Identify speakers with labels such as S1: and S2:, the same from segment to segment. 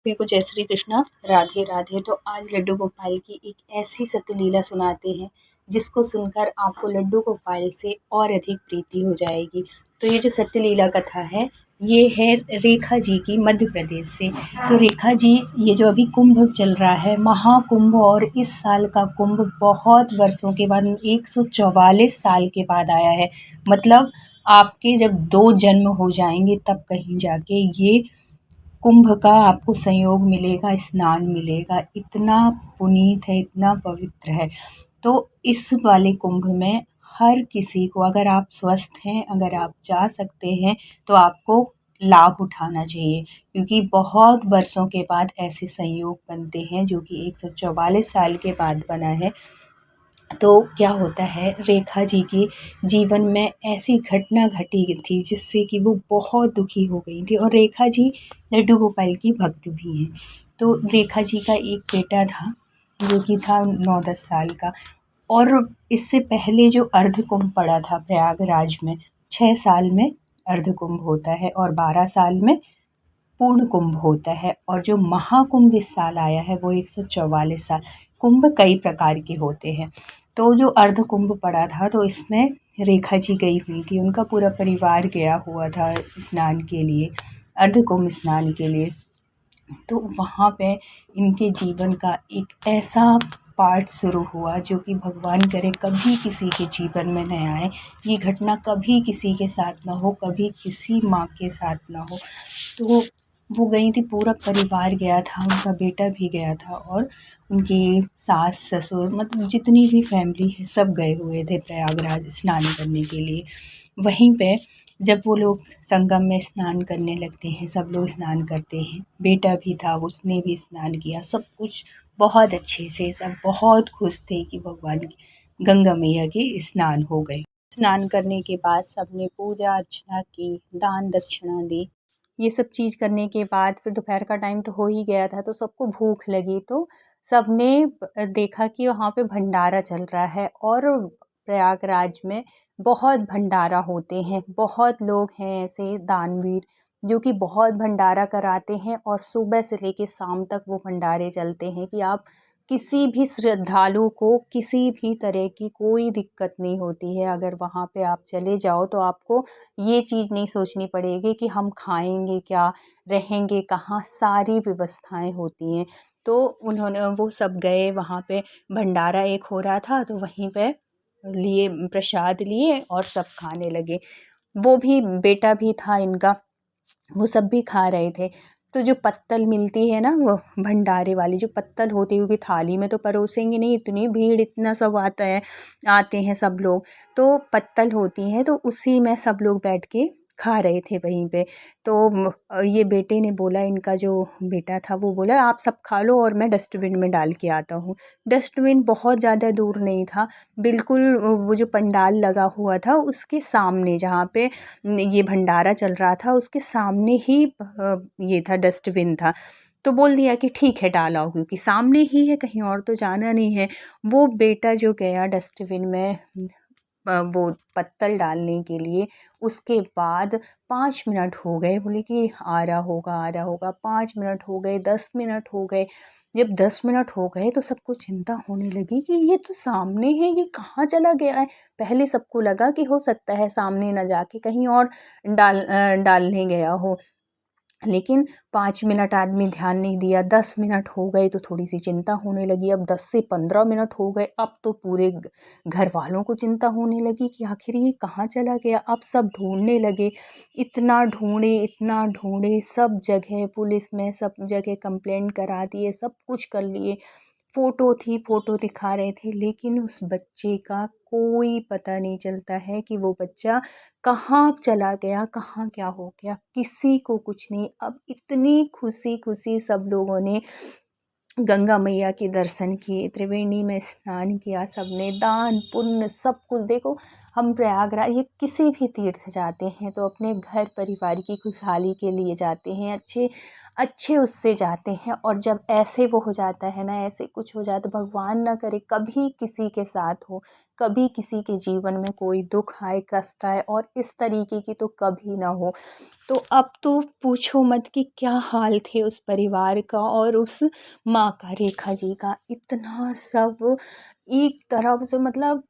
S1: मेरे को जय श्री कृष्णा, राधे राधे। तो आज लड्डू गोपाल की एक ऐसी सत्य लीला सुनाते हैं जिसको सुनकर आपको लड्डू गोपाल से और अधिक प्रीति हो जाएगी। तो ये जो सत्य लीला कथा है ये है रेखा जी की, मध्य प्रदेश से। तो रेखा जी, ये जो अभी कुंभ चल रहा है, महाकुंभ, और इस साल का कुंभ बहुत वर्षों के बाद 144 साल के बाद आया है। मतलब आपके जब 2 जन्म हो जाएंगे तब कहीं जाके ये कुंभ का आपको संयोग मिलेगा, स्नान मिलेगा। इतना पुनीत है, इतना पवित्र है। तो इस वाले कुंभ में हर किसी को, अगर आप स्वस्थ हैं, अगर आप जा सकते हैं तो आपको लाभ उठाना चाहिए, क्योंकि बहुत वर्षों के बाद ऐसे संयोग बनते हैं जो कि 144 साल के बाद बना है। तो क्या होता है, रेखा जी के जीवन में ऐसी घटना घटी थी जिससे कि वो बहुत दुखी हो गई थी, और रेखा जी लड्डू गोपाल की भक्त भी हैं। तो रेखा जी का एक बेटा था जो कि था 9-10 साल का, और इससे पहले जो अर्ध कुंभ पड़ा था प्रयागराज में, 6 साल में अर्ध कुंभ होता है और 12 साल में पूर्ण कुंभ होता है, और जो महाकुंभ इस साल आया है वो 144 साल। कुंभ कई प्रकार के होते हैं। तो जो अर्ध कुंभ पड़ा था तो इसमें रेखा जी गई हुई थी, उनका पूरा परिवार गया हुआ था स्नान के लिए, अर्ध कुंभ स्नान के लिए। तो वहाँ पे इनके जीवन का एक ऐसा पार्ट शुरू हुआ जो कि भगवान करे कभी किसी के जीवन में न आए। ये घटना कभी किसी के साथ ना हो, कभी किसी माँ के साथ ना हो। तो वो गई थी, पूरा परिवार गया था, उनका बेटा भी गया था, और उनकी सास ससुर, मतलब जितनी भी फैमिली है सब गए हुए थे प्रयागराज स्नान करने के लिए। वहीं पे जब वो लोग संगम में स्नान करने लगते हैं, सब लोग स्नान करते हैं, बेटा भी था, उसने भी स्नान किया, सब कुछ बहुत अच्छे से, सब बहुत खुश थे कि भगवान की, गंगा मैया के स्नान हो गए। स्नान करने के बाद सबने पूजा अर्चना की, दान दक्षिणा दी। ये सब चीज़ करने के बाद फिर दोपहर का टाइम तो हो ही गया था, तो सबको भूख लगी, तो सबने देखा कि वहाँ पे भंडारा चल रहा है, और प्रयागराज में बहुत भंडारा होते हैं, बहुत लोग हैं ऐसे दानवीर जो कि बहुत भंडारा कराते हैं, और सुबह से लेके शाम तक वो भंडारे चलते हैं कि आप किसी भी श्रद्धालु को किसी भी तरह की कोई दिक्कत नहीं होती है। अगर वहाँ पे आप चले जाओ तो आपको ये चीज़ नहीं सोचनी पड़ेगी कि हम खाएँगे क्या, रहेंगे कहाँ, सारी व्यवस्थाएँ होती हैं। तो उन्होंने, वो सब गए वहाँ पे, भंडारा एक हो रहा था तो वहीं पे लिए प्रसाद लिए और सब खाने लगे। वो भी बेटा भी था इनका, वो सब भी खा रहे थे। तो जो पत्तल मिलती है ना, वो भंडारे वाली जो पत्तल होती है, क्योंकि थाली में तो परोसेंगे नहीं, इतनी भीड़, इतना सब आता है, आते हैं सब लोग, तो पत्तल होती हैं, तो उसी में सब लोग बैठ के खा रहे थे वहीं पे। तो ये बेटे ने बोला, इनका जो बेटा था वो बोला आप सब खा लो और मैं डस्टबिन में डाल के आता हूँ। डस्टबिन बहुत ज़्यादा दूर नहीं था, बिल्कुल वो जो पंडाल लगा हुआ था उसके सामने, जहाँ पे ये भंडारा चल रहा था उसके सामने ही ये था, डस्टबिन था। तो बोल दिया कि ठीक है डाल आओ, क्योंकि सामने ही है, कहीं और तो जाना नहीं है। वो बेटा जो गया डस्टबिन में वो पत्तल डालने के लिए, उसके बाद 5 मिनट हो गए, बोले कि आ रहा होगा आ रहा होगा, 5 मिनट हो गए, 10 मिनट हो गए। जब 10 मिनट हो गए तो सबको चिंता होने लगी कि ये तो सामने है, ये कहाँ चला गया है। पहले सबको लगा कि हो सकता है सामने ना जाके कहीं और डालने गया हो, लेकिन 5 मिनट आदमी ध्यान नहीं दिया। 10 मिनट हो गए तो थोड़ी सी चिंता होने लगी। अब 10 से 15 मिनट हो गए, अब तो पूरे घर वालों को चिंता होने लगी कि आखिर ये कहाँ चला गया। अब सब ढूंढने लगे, इतना ढूंढे, सब जगह पुलिस में सब जगह कंप्लेंट करा दिए, सब कुछ कर लिए। फ़ोटो थी, फ़ोटो दिखा रहे थे, लेकिन उस बच्चे का कोई पता नहीं चलता है कि वो बच्चा कहाँ चला गया, कहाँ क्या हो गया, किसी को कुछ नहीं। अब इतनी खुशी-खुशी सब लोगों ने गंगा मैया के दर्शन किए, त्रिवेणी में स्नान किया, सबने दान पुण्य सब कुछ, देखो हम प्रयागराज या किसी भी तीर्थ जाते हैं तो अपने घर परिवार की खुशहाली के लिए जाते हैं, अच्छे अच्छे उससे जाते हैं। और जब ऐसे वो हो जाता है ना, ऐसे कुछ हो जाता, भगवान ना करे कभी किसी के साथ हो, कभी किसी के जीवन में कोई दुख आए, कष्ट आए, और इस तरीके की तो कभी ना हो। तो अब तो पूछो मत कि क्या हाल थे उस परिवार का और उस माँ का, रेखा जी का। इतना सब एक तरफ से, मतलब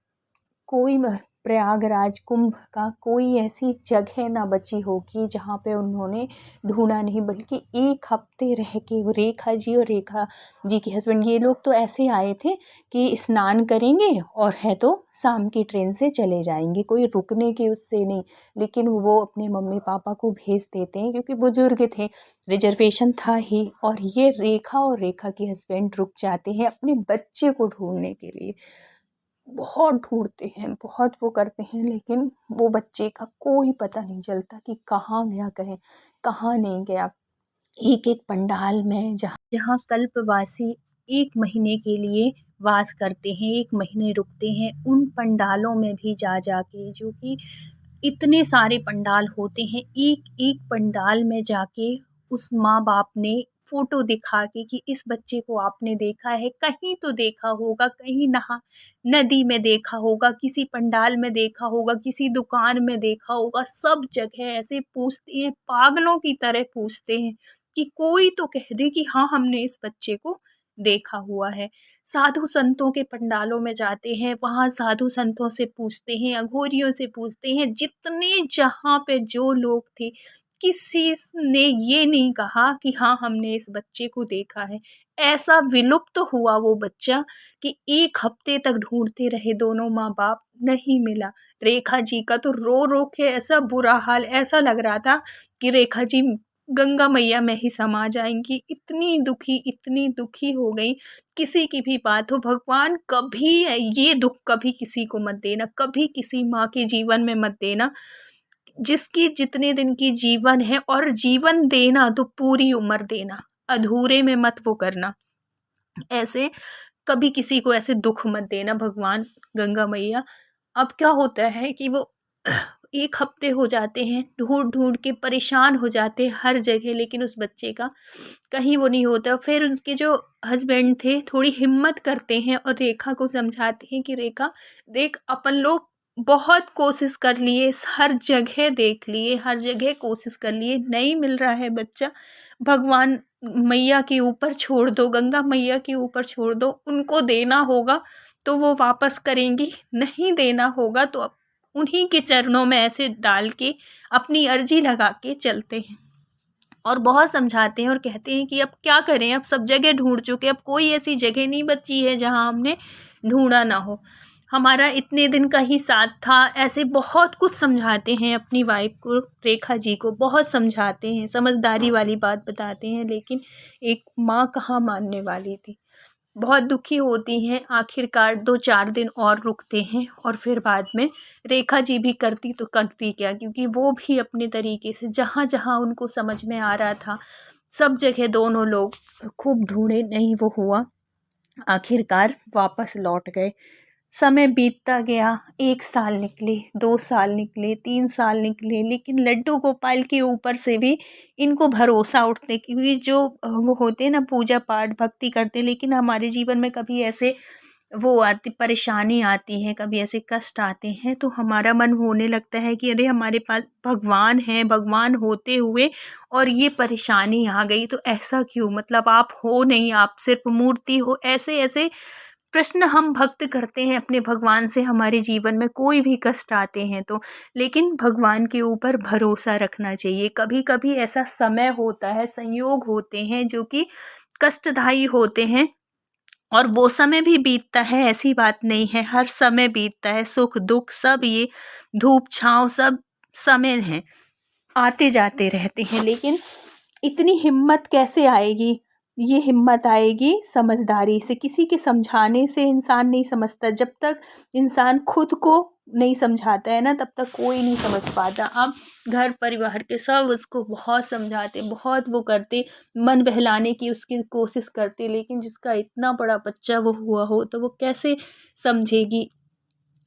S1: कोई प्रयागराज कुंभ का कोई ऐसी जगह ना बची होगी जहाँ पे उन्होंने ढूंढा नहीं, बल्कि एक हफ्ते रह के वो रेखा जी और रेखा जी के हस्बैंड, ये लोग तो ऐसे आए थे कि स्नान करेंगे और है तो शाम की ट्रेन से चले जाएंगे, कोई रुकने की उससे नहीं। लेकिन वो अपने मम्मी पापा को भेज देते हैं क्योंकि बुजुर्ग थे, रिजर्वेशन था ही। और ये रेखा और रेखा के हस्बैंड रुक जाते हैं अपने बच्चे को ढूंढने के लिए। बहुत ढूंढते हैं, बहुत वो करते हैं, लेकिन वो बच्चे का कोई पता नहीं चलता कि कहाँ गया, कहे कहाँ नहीं गया। एक एक पंडाल में जहाँ जहाँ कल्पवासी 1 महीने के लिए वास करते हैं, 1 महीने रुकते हैं, उन पंडालों में भी जा के, जो कि इतने सारे पंडाल होते हैं, एक एक पंडाल में जाके उस माँ बाप ने फोटो दिखा के कि इस बच्चे को आपने देखा है, कहीं तो देखा होगा, कहीं नहा नदी में देखा होगा, किसी पंडाल में देखा होगा, किसी दुकान में देखा होगा। सब जगह ऐसे पूछते हैं, पागलों की तरह पूछते हैं कि कोई तो कह दे कि हाँ, हमने इस बच्चे को देखा हुआ है। साधु संतों के पंडालों में जाते हैं, वहाँ साधु संतों से पूछते हैं, अघोरियों से पूछते हैं, जितने जहाँ पे जो लोग थे, किसी ने ये नहीं कहा कि हाँ, हमने इस बच्चे को देखा है। ऐसा विलुप्त तो हुआ वो बच्चा कि 1 हफ्ते तक ढूंढते रहे दोनों माँ बाप, नहीं मिला। रेखा जी का तो रो रो के ऐसा बुरा हाल, ऐसा लग रहा था कि रेखा जी गंगा मैया में ही समा जाएंगी। इतनी दुखी हो गई। किसी की भी बात हो, भगवान कभी ये दुख कभी किसी को मत देना, कभी किसी माँ के जीवन में मत देना। जिसकी जितने दिन की जीवन है, और जीवन देना तो पूरी उम्र देना, अधूरे में मत वो करना। ऐसे कभी किसी को ऐसे दुख मत देना भगवान, गंगा मैया। अब क्या होता है कि वो 1 हफ्ते हो जाते हैं, ढूंढ ढूंढ के परेशान हो जाते हैं हर जगह, लेकिन उस बच्चे का कहीं वो नहीं होता। फिर उसके जो हस्बैंड थे थोड़ी हिम्मत करते हैं और रेखा को समझाते हैं कि रेखा देख, अपन लोग बहुत कोशिश कर लिए, हर जगह देख लिए, हर जगह कोशिश कर लिए, नहीं मिल रहा है बच्चा। भगवान मैया के ऊपर छोड़ दो, गंगा मैया के ऊपर छोड़ दो, उनको देना होगा तो वो वापस करेंगी, नहीं देना होगा तो उन्हीं के चरणों में ऐसे डाल के अपनी अर्जी लगा के चलते हैं। और बहुत समझाते हैं और कहते हैं कि अब क्या करें, अब सब जगह ढूंढ चुके, अब कोई ऐसी जगह नहीं बची है जहां हमने ढूंढा ना हो, हमारा इतने दिन का ही साथ था। ऐसे बहुत कुछ समझाते हैं अपनी वाइफ को, रेखा जी को बहुत समझाते हैं, समझदारी वाली बात बताते हैं, लेकिन एक माँ कहाँ मानने वाली थी। बहुत दुखी होती हैं, आखिरकार 2-4 दिन और रुकते हैं, और फिर बाद में रेखा जी भी करती तो करती क्या, क्योंकि वो भी अपने तरीके से जहाँ जहाँ उनको समझ में आ रहा था सब जगह दोनों लोग खूब ढूंढे, नहीं वो हुआ। आखिरकार वापस लौट गए। समय बीतता गया, 1 साल निकले, 2 साल निकले, 3 साल निकले, लेकिन लड्डू गोपाल के ऊपर से भी इनको भरोसा उठते, क्योंकि जो वो होते हैं ना, पूजा पाठ भक्ति करते, लेकिन हमारे जीवन में कभी ऐसे वो आती, परेशानी आती है, कभी ऐसे कष्ट आते हैं, तो हमारा मन होने लगता है कि अरे हमारे पास भगवान है, भगवान होते हुए और ये परेशानी आ गई तो ऐसा क्यों, मतलब आप हो नहीं, आप सिर्फ मूर्ति हो। ऐसे ऐसे प्रश्न हम भक्त करते हैं अपने भगवान से, हमारे जीवन में कोई भी कष्ट आते हैं तो। लेकिन भगवान के ऊपर भरोसा रखना चाहिए। कभी कभी ऐसा समय होता है, संयोग होते हैं जो कि कष्टदायी होते हैं, और वो समय भी बीतता है, ऐसी बात नहीं है, हर समय बीतता है, सुख दुख सब, ये धूप छाँव सब समय है, आते जाते रहते हैं। लेकिन इतनी हिम्मत कैसे आएगी, ये हिम्मत आएगी समझदारी से। किसी के समझाने से इंसान नहीं समझता, जब तक इंसान खुद को नहीं समझाता है ना, तब तक कोई नहीं समझ पाता। अब घर परिवार के सब उसको बहुत समझाते, बहुत वो करते, मन बहलाने की उसकी कोशिश करते, लेकिन जिसका इतना बड़ा बच्चा वो हुआ हो तो वो कैसे समझेगी।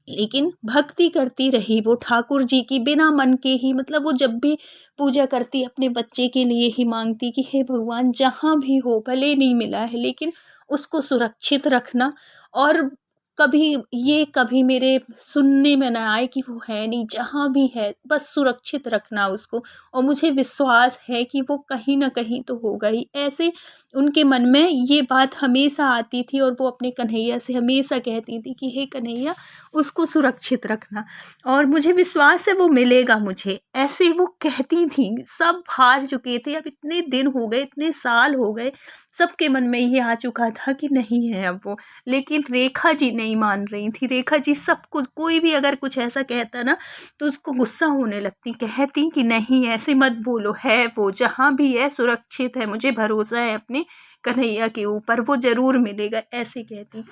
S1: लेकिन भक्ति करती रही वो ठाकुर जी की बिना मन के ही, मतलब वो जब भी पूजा करती अपने बच्चे के लिए ही मांगती कि हे भगवान जहाँ भी हो, भले नहीं मिला है लेकिन उसको सुरक्षित रखना, और कभी मेरे सुनने में ना आए कि वो है नहीं, जहाँ भी है बस सुरक्षित रखना उसको, और मुझे विश्वास है कि वो कहीं ना कहीं तो होगा ही। ऐसे उनके मन में ये बात हमेशा आती थी, और वो अपने कन्हैया से हमेशा कहती थी कि हे कन्हैया उसको सुरक्षित रखना, और मुझे विश्वास है वो मिलेगा मुझे, ऐसे वो कहती थी। सब हार चुके थे, अब इतने दिन हो गए, इतने साल हो गए, सबके मन में ये आ चुका था कि नहीं है अब वो, लेकिन रेखा जी नहीं मान रही थी। रेखा जी सब कुछ, कोई भी अगर कुछ ऐसा कहता ना तो उसको गुस्सा होने लगती, कहती कि नहीं ऐसे मत बोलो, है वो जहाँ भी है सुरक्षित है, मुझे भरोसा है अपने कन्हैया के ऊपर, वो जरूर मिलेगा, ऐसे कहती।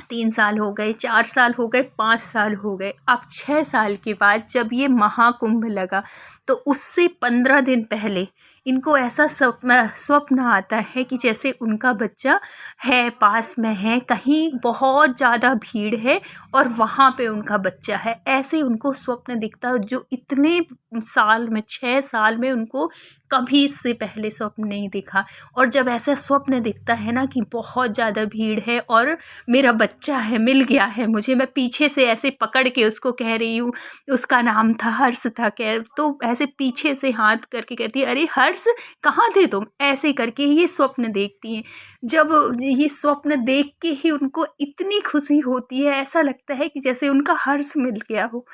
S1: 3 साल हो गए, 4 साल हो गए, 5 साल हो गए, अब 6 साल के बाद जब ये महाकुंभ लगा तो उससे 15 दिन पहले इनको ऐसा स्वप्न आता है कि जैसे उनका बच्चा है, पास में है, कहीं बहुत ज़्यादा भीड़ है और वहाँ पे उनका बच्चा है। ऐसे उनको स्वप्न दिखता, जो इतने साल में, 6 साल में उनको कभी इससे पहले स्वप्न नहीं दिखा। और जब ऐसा स्वप्न दिखता है ना कि बहुत ज़्यादा भीड़ है और मेरा बच्चा है, मिल गया है मुझे, मैं पीछे से ऐसे पकड़ के उसको कह रही हूँ, उसका नाम था हर्ष था, कह तो ऐसे पीछे से हाथ करके कहती है अरे हर्ष कहाँ थे तुम, ऐसे करके ये स्वप्न देखती हैं। जब ये स्वप्न देख के ही उनको इतनी खुशी होती है, ऐसा लगता है कि जैसे उनका हर्ष मिल गया हो,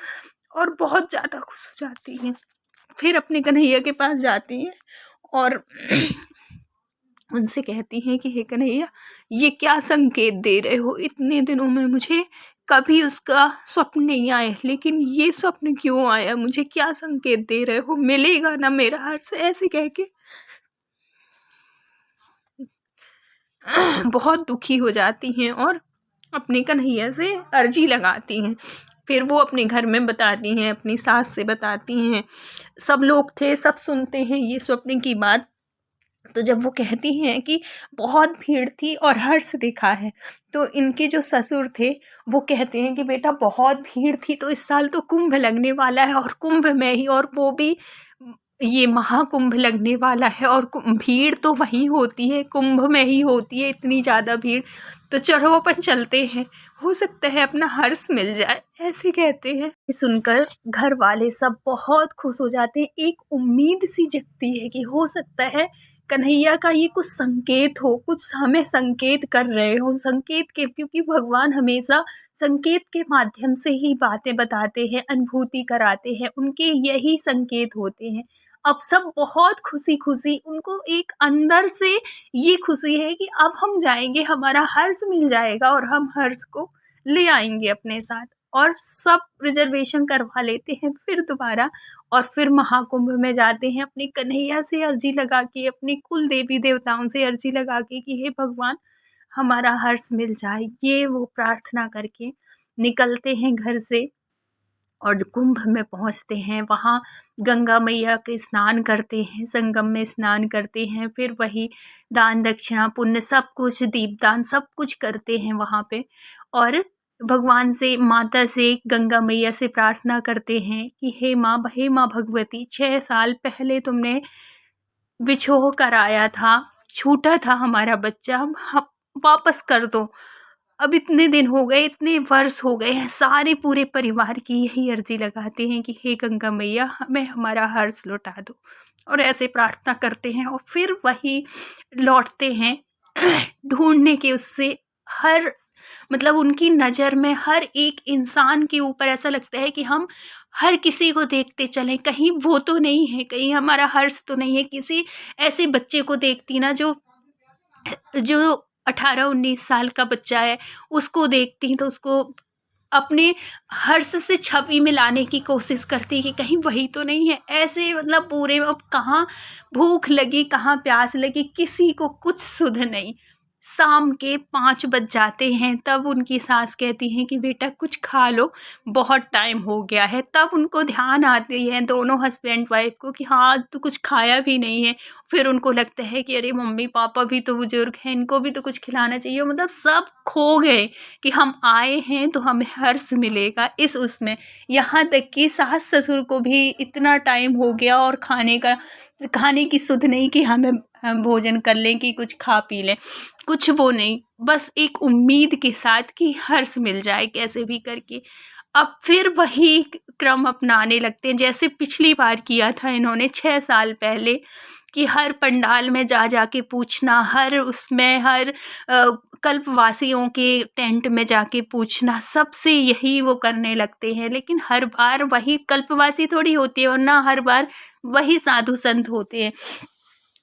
S1: और बहुत ज़्यादा खुश हो जाती हैं। फिर अपने कन्हैया के पास जाती हैं और उनसे कहती हैं कि हे कन्हैया ये क्या संकेत दे रहे हो, इतने दिनों में मुझे कभी उसका स्वप्न नहीं आया, लेकिन ये स्वप्न क्यों आया, मुझे क्या संकेत दे रहे हो, मिलेगा ना मेरा हर्ष, ऐसे कह के बहुत दुखी हो जाती हैं और अपने कन्हैया से अर्जी लगाती हैं। फिर वो अपने घर में बताती हैं, अपनी सास से बताती हैं, सब लोग थे, सब सुनते हैं ये स्वप्न की बात। तो जब वो कहती हैं कि बहुत भीड़ थी और हर्ष दिखा है, तो इनके जो ससुर थे वो कहते हैं कि बेटा बहुत भीड़ थी, तो इस साल तो कुंभ लगने वाला है, और कुंभ में ही, और वो भी ये महाकुंभ लगने वाला है, और भीड़ तो वहीं होती है, कुंभ में ही होती है इतनी ज़्यादा भीड़, तो चलो अपन चलते हैं, हो सकता है अपना हर्ष मिल जाए, ऐसे कहते हैं। सुनकर घर वाले सब बहुत खुश हो जाते हैं, एक उम्मीद सी जगती है कि हो सकता है कन्हैया का ये कुछ संकेत हो, कुछ हमें संकेत कर रहे हो, संकेत के, क्योंकि भगवान हमेशा संकेत के माध्यम से ही बातें बताते हैं, अनुभूति कराते हैं, उनके यही संकेत होते हैं। अब सब बहुत खुशी खुशी, उनको एक अंदर से ये खुशी है कि अब हम जाएंगे, हमारा हर्ष मिल जाएगा और हम हर्ष को ले आएंगे अपने साथ, और सब रिजर्वेशन करवा लेते हैं फिर दोबारा, और फिर महाकुंभ में जाते हैं, अपने कन्हैया से अर्जी लगा के, अपने कुल देवी देवताओं से अर्जी लगा के कि हे भगवान हमारा हर्ष मिल जाए, ये वो प्रार्थना करके निकलते हैं घर से। और जो कुंभ में पहुंचते हैं वहाँ गंगा मैया के स्नान करते हैं, संगम में स्नान करते हैं, फिर वही दान दक्षिणा पुण्य सब कुछ, दीपदान सब कुछ करते हैं वहाँ पे, और भगवान से, माता से, गंगा मैया से प्रार्थना करते हैं कि हे माँ भगवती, 6 साल पहले तुमने विछोह कराया था, छूटा था हमारा बच्चा, हम वापस कर दो, अब इतने दिन हो गए, इतने वर्ष हो गए हैं, सारे पूरे परिवार की यही अर्जी लगाते हैं कि हे गंगा मैया हमें हमारा हर्ष लौटा दो, और ऐसे प्रार्थना करते हैं, और फिर वही लौटते हैं ढूंढने के उससे, हर मतलब उनकी नज़र में हर एक इंसान के ऊपर ऐसा लगता है कि हम हर किसी को देखते चलें, कहीं वो तो नहीं है, कहीं हमारा हर्ष तो नहीं है, किसी ऐसे बच्चे को देखती ना जो जो 18-19 साल का बच्चा है, उसको देखती तो उसको अपने हर्ष से छवि में लाने की कोशिश करती कि कहीं वही तो नहीं है, ऐसे मतलब पूरे, अब कहाँ भूख लगी, कहाँ प्यास लगी, किसी को कुछ सुध नहीं, शाम के 5 बज जाते हैं, तब उनकी सास कहती हैं कि बेटा कुछ खा लो, बहुत टाइम हो गया है। तब उनको ध्यान आती है दोनों हस्बैंड वाइफ को कि हाँ तू कुछ खाया भी नहीं है। फिर उनको लगता है कि अरे मम्मी पापा भी तो बुजुर्ग हैं, इनको भी तो कुछ खिलाना चाहिए। मतलब सब खो गए कि हम आए हैं तो हमें हर्ष मिलेगा इस उसमें। यहाँ तक कि सास ससुर को भी इतना टाइम हो गया और खाने की सुध नहीं कि हम भोजन कर लें कि कुछ खा पी लें, कुछ वो नहीं, बस एक उम्मीद के साथ कि हर्ष मिल जाए कैसे भी करके। अब फिर वही क्रम अपनाने लगते हैं जैसे पिछली बार किया था इन्होंने 6 साल पहले, कि हर पंडाल में जा जाके पूछना, हर उसमें हर कल्पवासियों के टेंट में जाके पूछना, सबसे यही वो करने लगते हैं। लेकिन हर बार वही कल्पवासी थोड़ी होती है और ना हर बार वही साधु संत होते हैं,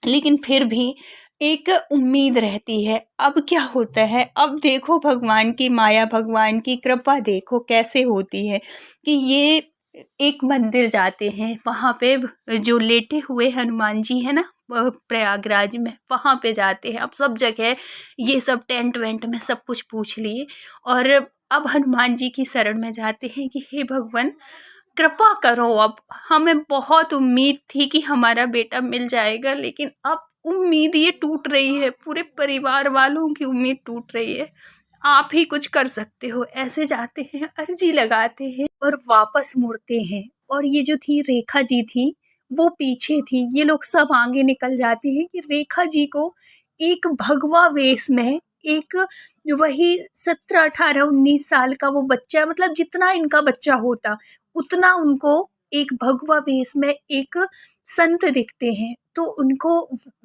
S1: लेकिन फिर भी एक उम्मीद रहती है। अब क्या होता है, अब देखो भगवान की माया, भगवान की कृपा देखो कैसे होती है कि ये एक मंदिर जाते हैं, वहाँ पे जो लेटे हुए हनुमान जी है ना प्रयागराज में, वहाँ पे जाते हैं। अब सब जगह ये सब टेंट वेंट में सब कुछ पूछ लिए और अब हनुमान जी की शरण में जाते हैं कि हे भगवान कृपा करो। अब हमें बहुत उम्मीद थी कि हमारा बेटा मिल जाएगा, लेकिन अब उम्मीद ये टूट रही है, पूरे परिवार वालों की उम्मीद टूट रही है, आप ही कुछ कर सकते हो। ऐसे जाते हैं, अर्जी लगाते हैं और वापस मुड़ते हैं। और ये जो थी रेखा जी थी वो पीछे थी, ये लोग सब आगे निकल जाते हैं कि रेखा जी को एक भगवा वेश में एक वही 17 18 19 साल का वो बच्चा, मतलब जितना इनका बच्चा होता उतना उनको एक भगवा वेश में एक संत दिखते हैं। तो उनको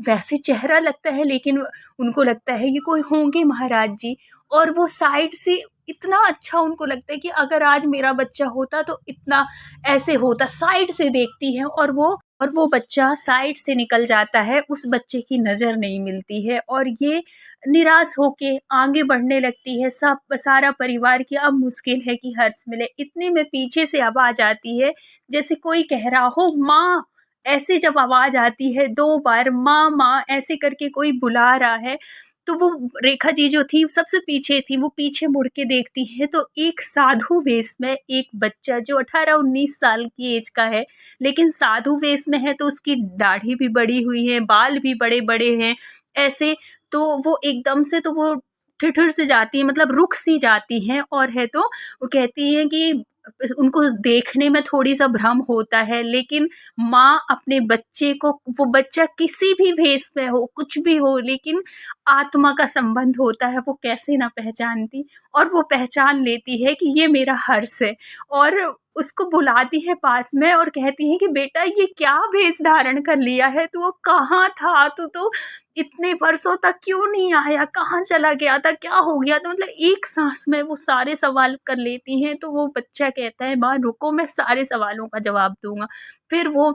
S1: वैसे चेहरा लगता है, लेकिन उनको लगता है ये कोई होंगे महाराज जी। और वो साइड से इतना अच्छा उनको लगता है कि अगर आज मेरा बच्चा होता तो इतना ऐसे होता, साइड से देखती है और वो बच्चा साइड से निकल जाता है, उस बच्चे की नज़र नहीं मिलती है और ये निराश होके आगे बढ़ने लगती है। सब सारा परिवार की अब मुश्किल है कि हर्ष मिले। इतने में पीछे से आवाज़ आती है जैसे कोई कह रहा हो माँ, ऐसे जब आवाज़ आती है 2 बार माँ माँ ऐसे करके कोई बुला रहा है, तो वो रेखा जी जो थी सबसे पीछे थी, वो पीछे मुड़ के देखती है तो एक साधु वेश में एक बच्चा जो 18-19 साल की एज का है, लेकिन साधु वेश में है तो उसकी दाढ़ी भी बड़ी हुई है, बाल भी बड़े-बड़े हैं ऐसे। तो वो एकदम से तो वो ठिठुर से जाती है, मतलब रुक सी जाती हैं और है तो वो कहती हैं कि उनको देखने में थोड़ी-सा भ्रम होता है, लेकिन माँ अपने बच्चे को, वो बच्चा किसी भी भेष में हो, कुछ भी हो, लेकिन आत्मा का संबंध होता है, वो कैसे ना पहचानती। और वो पहचान लेती है कि ये मेरा हर्ष है और उसको बुलाती है पास में और कहती है कि बेटा ये क्या भेष धारण कर लिया है, तू वो कहाँ था, तू तो इतने वर्षों तक क्यों नहीं आया, कहाँ चला गया था, क्या हो गया था। मतलब एक सांस में वो सारे सवाल कर लेती हैं। तो वो बच्चा कहता है माँ रुको, मैं सारे सवालों का जवाब दूंगा। फिर वो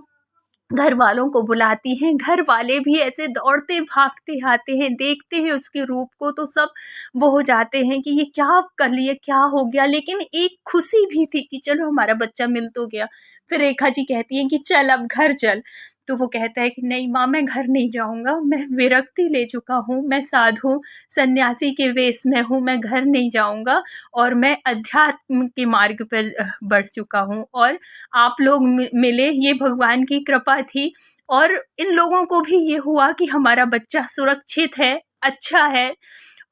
S1: घर वालों को बुलाती हैं, घर वाले भी ऐसे दौड़ते भागते आते हैं, देखते हैं उसके रूप को तो सब वो हो जाते हैं कि ये क्या कर लिए, क्या हो गया। लेकिन एक खुशी भी थी कि चलो हमारा बच्चा मिल तो गया। फिर रेखा जी कहती हैं कि चल अब घर चल। तो वो कहता है कि नहीं माँ मैं घर नहीं जाऊँगा, मैं विरक्ति ले चुका हूँ, मैं साधु सन्यासी के वेश में हूँ, मैं घर नहीं जाऊँगा और मैं अध्यात्म के मार्ग पर बढ़ चुका हूँ और आप लोग मिले, ये भगवान की कृपा थी। और इन लोगों को भी ये हुआ कि हमारा बच्चा सुरक्षित है, अच्छा है।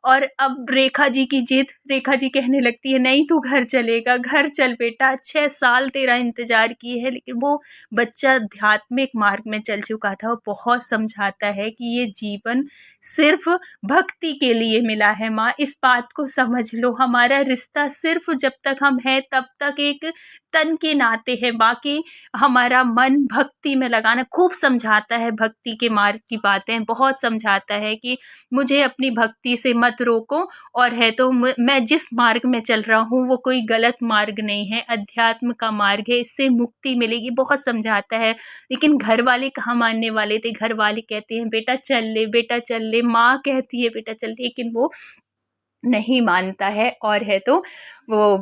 S1: और अब रेखा जी की जिद, रेखा जी कहने लगती है नहीं तू घर चलेगा, घर चल बेटा, 6 साल तेरा इंतजार किए है। लेकिन वो बच्चा आध्यात्मिक मार्ग में चल चुका था, वो बहुत समझाता है कि ये जीवन सिर्फ भक्ति के लिए मिला है माँ, इस बात को समझ लो। हमारा रिश्ता सिर्फ जब तक हम हैं तब तक एक तन के नाते है, बाकी हमारा मन भक्ति में लगाना। खूब समझाता है, भक्ति के मार्ग की बातें बहुत समझाता है कि मुझे अपनी भक्ति से मत रोको और है तो मैं जिस मार्ग में चल रहा हूँ वो कोई गलत मार्ग नहीं है, अध्यात्म का मार्ग है, इससे मुक्ति मिलेगी, बहुत समझाता है। लेकिन घर वाले कहाँ मानने वाले थे, घर वाले कहते हैं बेटा चल ले, बेटा चल ले, माँ कहती है बेटा चल ले, लेकिन वो नहीं मानता है और है तो वो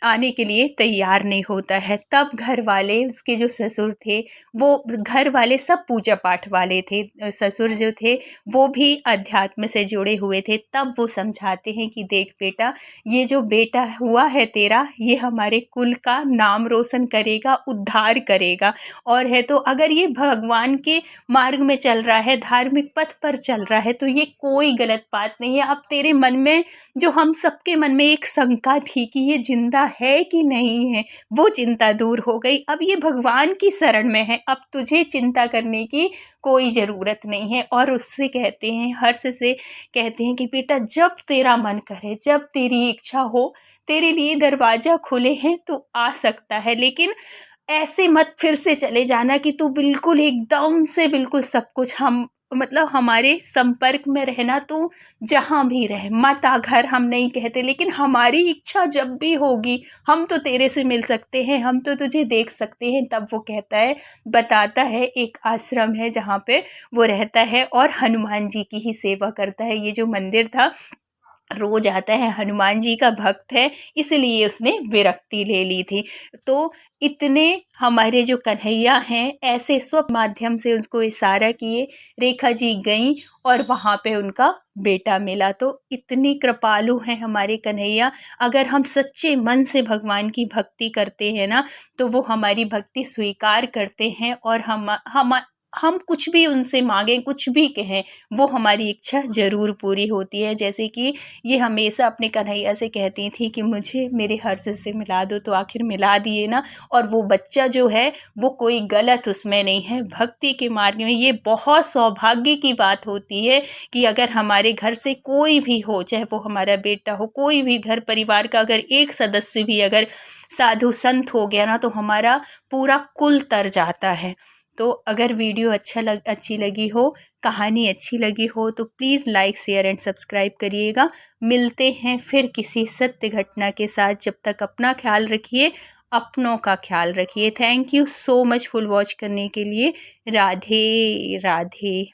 S1: आने के लिए तैयार नहीं होता है। तब घर वाले, उसके जो ससुर थे, वो घर वाले सब पूजा पाठ वाले थे। ससुर जो थे वो भी अध्यात्म से जुड़े हुए थे। तब वो समझाते हैं कि देख बेटा, ये जो बेटा हुआ है तेरा, ये हमारे कुल का नाम रोशन करेगा, उद्धार करेगा। और है तो अगर ये भगवान के मार्ग में चल रहा है, धार्मिक पथ पर चल रहा है, तो ये कोई गलत बात नहीं है। अब तेरे मन में, जो हम सबके मन में एक शंका थी कि ये जिंदा है कि नहीं है, वो चिंता दूर हो गई। अब ये भगवान की शरण में है, अब तुझे चिंता करने की कोई ज़रूरत नहीं है। और उससे कहते हैं, हर्ष से कहते हैं कि बेटा, जब तेरा मन करे, जब तेरी इच्छा हो, तेरे लिए दरवाज़ा खुले हैं, तू आ सकता है। लेकिन ऐसे मत फिर से चले जाना कि तू बिल्कुल एकदम से बिल्कुल सब कुछ हम, मतलब हमारे संपर्क में रहना, तो जहाँ भी रहे मत आ घर, हम नहीं कहते, लेकिन हमारी इच्छा जब भी होगी हम तो तेरे से मिल सकते हैं, हम तो तुझे देख सकते हैं। तब वो कहता है, बताता है, एक आश्रम है जहाँ पे वो रहता है और हनुमान जी की ही सेवा करता है। ये जो मंदिर था, रोज आता है, हनुमान जी का भक्त है, इसलिए उसने विरक्ति ले ली थी। तो इतने हमारे जो कन्हैया हैं, ऐसे स्व माध्यम से उसको इशारा किए, रेखा जी गई और वहाँ पे उनका बेटा मिला। तो इतनी कृपालु हैं हमारे कन्हैया। अगर हम सच्चे मन से भगवान की भक्ति करते हैं ना, तो वो हमारी भक्ति स्वीकार करते हैं और हम कुछ भी उनसे मांगें, कुछ भी कहें, वो हमारी इच्छा ज़रूर पूरी होती है। जैसे कि ये हमेशा अपने कन्हैया से कहती थी कि मुझे मेरे हर्ष से मिला दो, तो आखिर मिला दिए ना। और वो बच्चा जो है, वो कोई गलत उसमें नहीं है, भक्ति के मार्ग में। ये बहुत सौभाग्य की बात होती है कि अगर हमारे घर से कोई भी हो, चाहे वो हमारा बेटा हो, कोई भी घर परिवार का अगर एक सदस्य भी अगर साधु संत हो गया ना, तो हमारा पूरा कुल तर जाता है। तो अगर वीडियो अच्छी लगी हो, कहानी अच्छी लगी हो, तो please like, share and subscribe करिएगा। मिलते हैं फिर किसी सत्य घटना के साथ। जब तक अपना ख्याल रखिए, अपनों का ख्याल रखिए। Thank you so much full watch करने के लिए। राधे राधे।